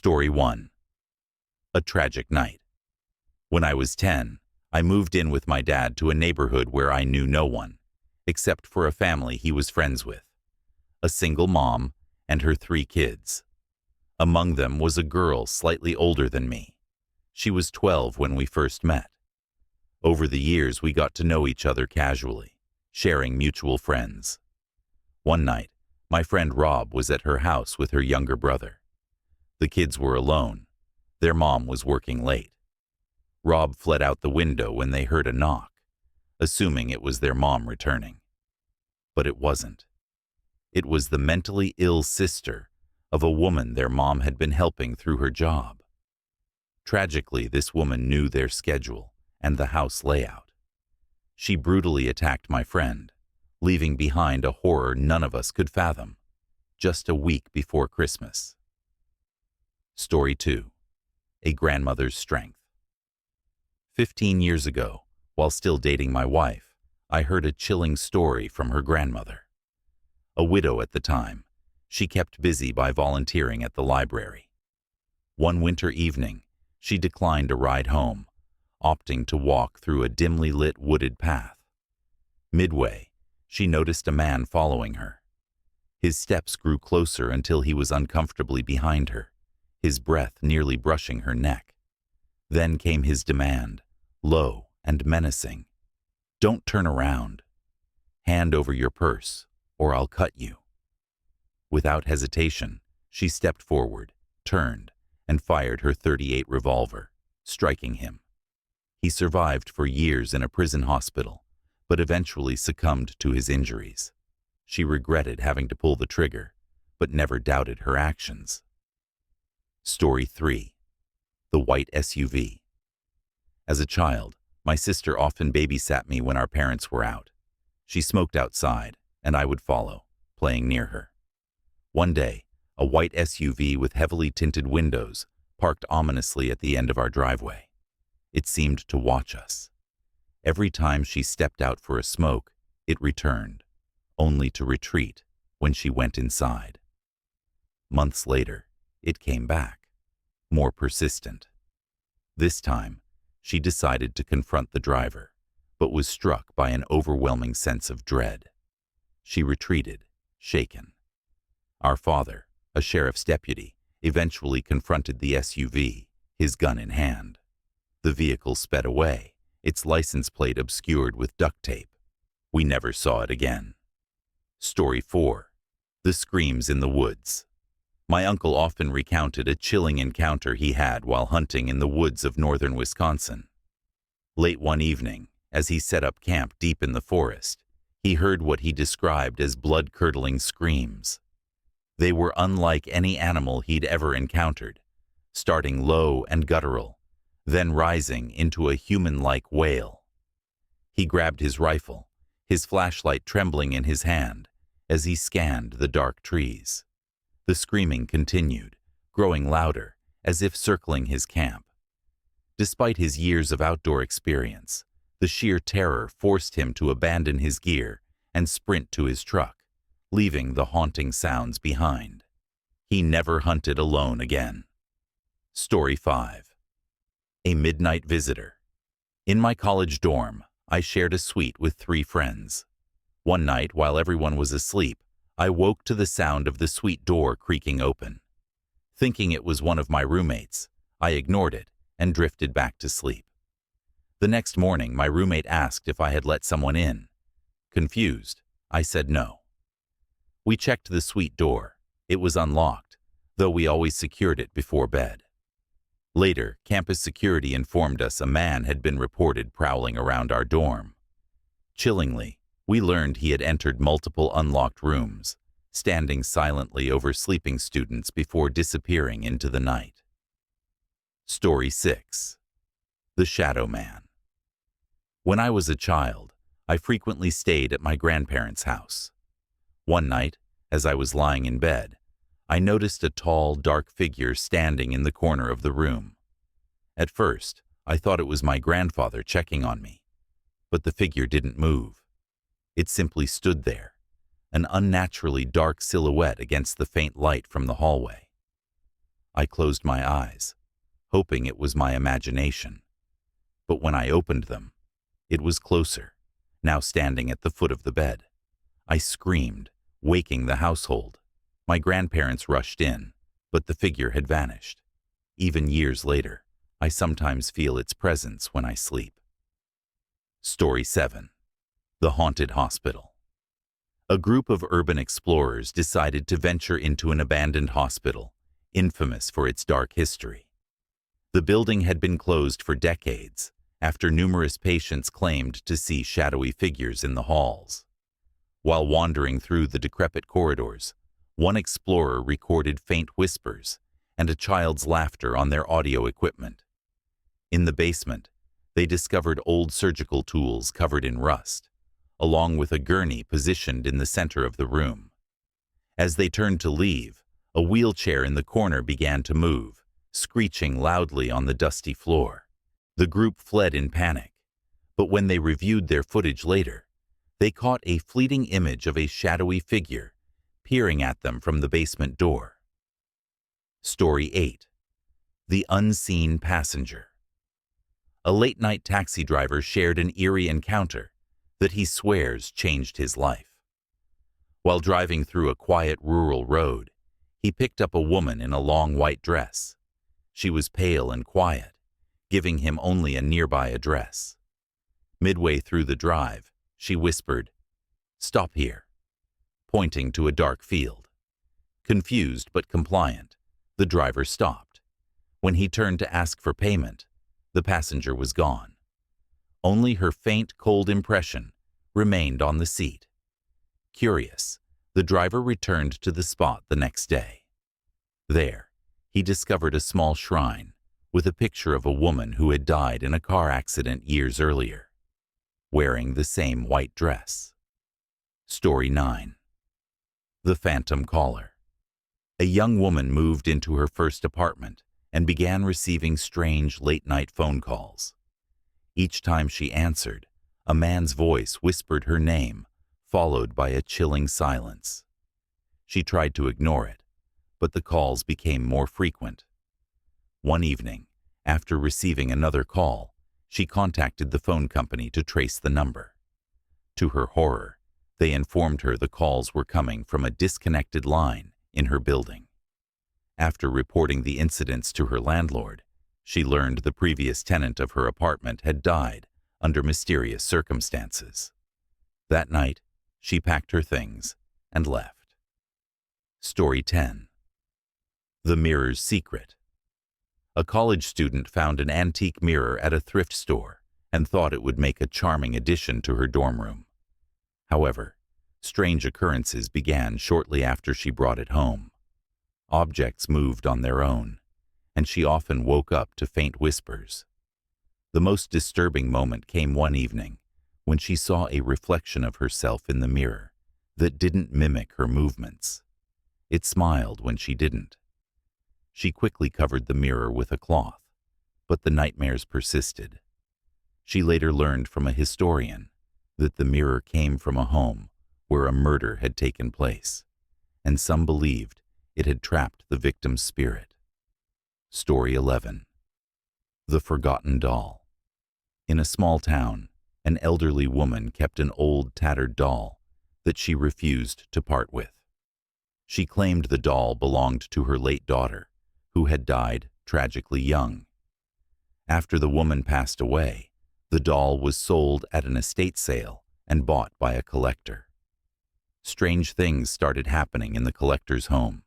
Story 1. A tragic night. When I was 10, I moved in with my dad to a neighborhood where I knew no one, except for a family he was friends with. A single mom and her 3 kids. Among them was a girl slightly older than me. She was 12 when we first met. Over the years, we got to know each other casually, sharing mutual friends. One night, my friend Rob was at her house with her younger brother. The kids were alone. Their mom was working late. Rob fled out the window when they heard a knock, assuming it was their mom returning. But it wasn't. It was the mentally ill sister of a woman their mom had been helping through her job. Tragically, this woman knew their schedule and the house layout. She brutally attacked my friend, leaving behind a horror none of us could fathom, just a week before Christmas. Story 2. A grandmother's strength. 15 years ago, while still dating my wife, I heard a chilling story from her grandmother. A widow at the time, she kept busy by volunteering at the library. One winter evening, she declined a ride home, opting to walk through a dimly lit wooded path. Midway, she noticed a man following her. His steps grew closer until he was uncomfortably behind her, his breath nearly brushing her neck. Then came his demand, low and menacing. "Don't turn around. Hand over your purse, or I'll cut you." Without hesitation, she stepped forward, turned, and fired her .38 revolver, striking him. He survived for years in a prison hospital, but eventually succumbed to his injuries. She regretted having to pull the trigger, but never doubted her actions. Story 3. The white SUV. As a child, my sister often babysat me when our parents were out. She smoked outside, and I would follow, playing near her. One day, a white SUV with heavily tinted windows parked ominously at the end of our driveway. It seemed to watch us. Every time she stepped out for a smoke, it returned, only to retreat when she went inside. Months later, it came back, more persistent. This time, she decided to confront the driver, but was struck by an overwhelming sense of dread. She retreated, shaken. Our father, a sheriff's deputy, eventually confronted the SUV, his gun in hand. The vehicle sped away, its license plate obscured with duct tape. We never saw it again. Story 4. The screams in the woods. My uncle often recounted a chilling encounter he had while hunting in the woods of northern Wisconsin. Late one evening, as he set up camp deep in the forest, he heard what he described as blood-curdling screams. They were unlike any animal he'd ever encountered, starting low and guttural, then rising into a human-like wail. He grabbed his rifle, his flashlight trembling in his hand, as he scanned the dark trees. The screaming continued, growing louder, as if circling his camp. Despite his years of outdoor experience, the sheer terror forced him to abandon his gear and sprint to his truck, leaving the haunting sounds behind. He never hunted alone again. Story 5. A midnight visitor. In my college dorm, I shared a suite with 3 friends. One night, while everyone was asleep, I woke to the sound of the suite door creaking open. Thinking it was one of my roommates, I ignored it and drifted back to sleep. The next morning, my roommate asked if I had let someone in. Confused, I said no. We checked the suite door. It was unlocked, though we always secured it before bed. Later, campus security informed us a man had been reported prowling around our dorm. Chillingly, we learned he had entered multiple unlocked rooms, standing silently over sleeping students before disappearing into the night. Story 6. The Shadow Man. When I was a child, I frequently stayed at my grandparents' house. One night, as I was lying in bed, I noticed a tall, dark figure standing in the corner of the room. At first, I thought it was my grandfather checking on me, but the figure didn't move. It simply stood there, an unnaturally dark silhouette against the faint light from the hallway. I closed my eyes, hoping it was my imagination. But when I opened them, it was closer, now standing at the foot of the bed. I screamed, waking the household. My grandparents rushed in, but the figure had vanished. Even years later, I sometimes feel its presence when I sleep. Story 7. The Haunted Hospital. A group of urban explorers decided to venture into an abandoned hospital, infamous for its dark history. The building had been closed for decades, after numerous patients claimed to see shadowy figures in the halls. While wandering through the decrepit corridors, one explorer recorded faint whispers and a child's laughter on their audio equipment. In the basement, they discovered old surgical tools covered in rust, along with a gurney positioned in the center of the room. As they turned to leave, a wheelchair in the corner began to move, screeching loudly on the dusty floor. The group fled in panic, but when they reviewed their footage later, they caught a fleeting image of a shadowy figure peering at them from the basement door. Story 8. The Unseen Passenger. A late-night taxi driver shared an eerie encounter that he swears changed his life. While driving through a quiet rural road, he picked up a woman in a long white dress. She was pale and quiet, giving him only a nearby address. Midway through the drive, she whispered, "Stop here," pointing to a dark field. Confused but compliant, the driver stopped. When he turned to ask for payment, the passenger was gone. Only her faint, cold impression remained on the seat. Curious, the driver returned to the spot the next day. There, he discovered a small shrine with a picture of a woman who had died in a car accident years earlier, wearing the same white dress. Story 9. The Phantom Caller. A young woman moved into her first apartment and began receiving strange late-night phone calls. Each time she answered, a man's voice whispered her name, followed by a chilling silence. She tried to ignore it, but the calls became more frequent. One evening, after receiving another call, she contacted the phone company to trace the number. To her horror, they informed her the calls were coming from a disconnected line in her building. After reporting the incidents to her landlord, she learned the previous tenant of her apartment had died under mysterious circumstances. That night, she packed her things and left. Story 10. The Mirror's Secret. A college student found an antique mirror at a thrift store and thought it would make a charming addition to her dorm room. However, strange occurrences began shortly after she brought it home. Objects moved on their own, and she often woke up to faint whispers. The most disturbing moment came one evening when she saw a reflection of herself in the mirror that didn't mimic her movements. It smiled when she didn't. She quickly covered the mirror with a cloth, but the nightmares persisted. She later learned from a historian that the mirror came from a home where a murder had taken place, and some believed it had trapped the victim's spirit. Story 11. The Forgotten Doll. In a small town, an elderly woman kept an old, tattered doll that she refused to part with. She claimed the doll belonged to her late daughter, who had died tragically young. After the woman passed away, the doll was sold at an estate sale and bought by a collector. Strange things started happening in the collector's home.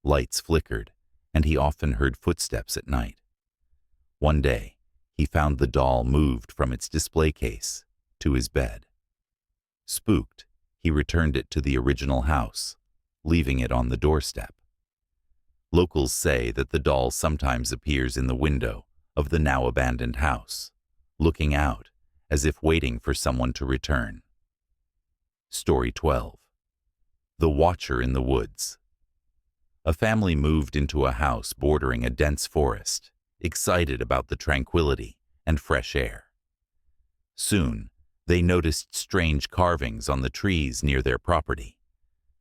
Lights flickered, and he often heard footsteps at night. One day, he found the doll moved from its display case to his bed. Spooked, he returned it to the original house, leaving it on the doorstep. Locals say that the doll sometimes appears in the window of the now abandoned house, looking out as if waiting for someone to return. Story 12. The Watcher in the Woods. A family moved into a house bordering a dense forest, excited about the tranquility and fresh air. Soon, they noticed strange carvings on the trees near their property,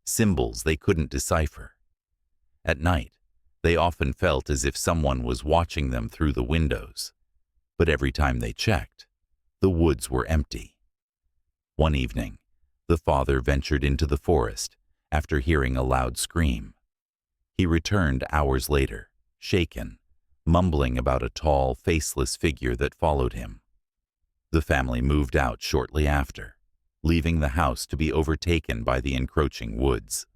symbols they couldn't decipher. At night, They often felt as if someone was watching them through the windows, but every time they checked, the woods were empty. One evening, the father ventured into the forest after hearing a loud scream. He returned hours later, shaken, mumbling about a tall, faceless figure that followed him. The family moved out shortly after, leaving the house to be overtaken by the encroaching woods.